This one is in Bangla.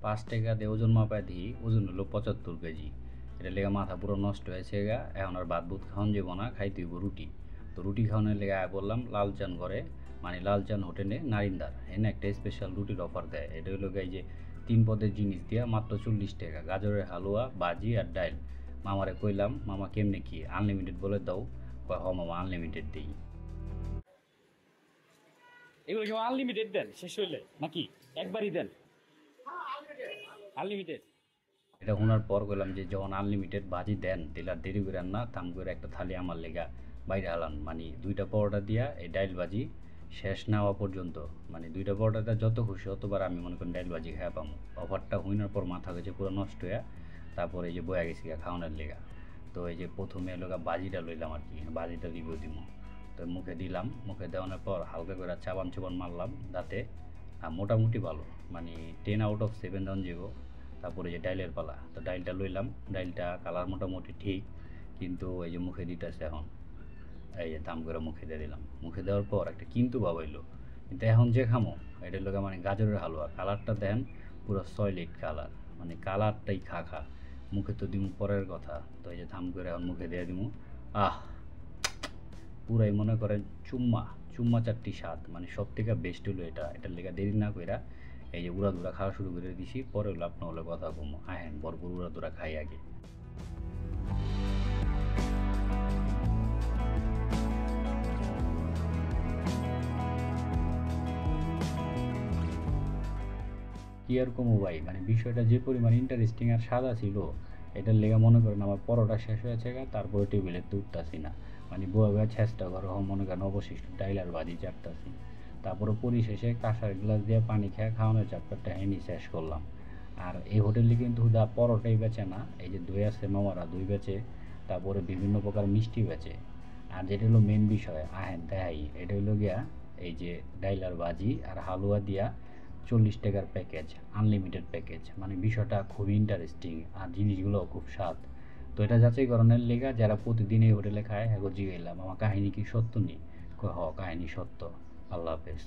5 টাকা দিয়ে ওজন মাপায় দিই, ওজন হলো 75 কেজি। এটা লেগে মাথা পুরো নষ্ট হয়েছে গা। এখন আর ভাত বুত খাওয়ান যাবো না, খাইতে হইব রুটি। তো রুটি খাওয়ানোর লেগে বললাম লালচান করে, মানে লালচান হোটেলে নারিন্দার এনে একটা স্পেশাল রুটির অফার দেয়। এটা হলো এই যে 3 পদের জিনিস দিয়া মাত্র 40 টাকা, গাজরের হালুয়া, বাজি আর ডাইল। মামারে কইলাম, মামা কেমনে কি আনলিমিটেড বলে দাও? কয় হ মামা আনলিমিটেড দিই। এগুলো কি আনলিমিটেড দেন শেষ হইলে নাকি একবারই দেন আনলিমিটেড? এটা শোনার পর কইলাম যে যখন আনলিমিটেড ভাজি দেন তাহলে আর দেরি করেন না, থাম করে একটা থালি আমার লেগা বাইরে হালান। মানে 2টা পরোটা দিয়া এই ডাইল ভাজি শেষ না হওয়া পর্যন্ত, মানে 2টা পরোটাটা যত খুশি অতবার আমি মনে করেন ডাইল ভাজি খাওয়া পাবো। অফারটা হইনার পর মাথা গেছে পুরো নষ্ট হয়ে, তারপরে এই যে বয়া গেছি খাওয়ানোর লেগা। তো এই যে প্রথমে এলাকা বাজিটা লইলাম আর কি, বাজিটা রিভিউ দিব। তো মুখে দিলাম, মুখে দেওয়ানোর পর হালকা করে চাবান চুবান মারলাম দাঁতে। মোটামুটি ভালো, মানে 10/7 দেওয়ান যাব। তারপরে যে ডাইলের পালা, তো ডাইলটা লইলাম। ডাইলটা কালার মোটামুটি ঠিক, কিন্তু এই যে মুখে দিতেছে এখন, এই যে দাম করে মুখে দিয়ে দিলাম। মুখে দেওয়ার পর একটা কিন্তু ভাবাইলো, কিন্তু এখন যে খামো এটা লোক মানে গাজরের হালুয়া। কালারটা দেন পুরো সলিড কালার, মানে কালারটাই খা খা। মুখে তো দিমু পরের কথা, তো এই যে দাম করে এখন মুখে দিয়ে দিমু। আহ, পুরাই মনে করেন চুম্মা চুম্মা চারটি স্বাদ, মানে সব থেকে বেস্ট হলো এটা। এটার লেগে দেরি না কইরা এই যে উড়াদুরা খাওয়া শুরু করে দিছি। পরে হলো আপনার হলে কথা কমো, আহেন ভরপুর উড়াদুরা খাই আগে। কি আর কমো ভাই, মানে বিষয়টা যে পরিমাণ ইন্টারেস্টিং আর সাদা ছিল, এটার লেগে মনে করেন আমার পরোটা শেষ হয়েছে গা, তারপরে টেবিলে তো উঠতাছি না। মানে বয়ে বয়ে চেষ্টা করো মনে করেন অবশিষ্ট ডাইল আর ভাজি চাটতাছি। তারপরে পরিশেষে কাঁসার গ্লাস দিয়ে পানি খেয়ে খাওয়ানোর চ্যাপ্টারটা হেনি শেষ করলাম। আর এই হোটেলে কিন্তু হুদা পরোটাই বেচে না, এই যে দই আছে মামারা দই বেচে, তারপরে বিভিন্ন প্রকার মিষ্টি বেচে। আর যেটা হলো মেন বিষয় আহেন দেখাই, এটা হলো গিয়া এই যে ডাইল আর ভাজি আর হালুয়া দিয়া 40 টাকার প্যাকেজ, আনলিমিটেড প্যাকেজ। মানে বিষয়টা খুবই ইন্টারেস্টিং আর জিনিসগুলো খুব স্বাদ। তো এটা যাচাই করানোর লেগা যারা প্রতিদিন এই হোটেলে খায় হ্যাঁ জিগাইলাম আমার কাহিনী কি সত্য নেই? হ কাহিনী সত্য। আল্লাহ হাফেজ।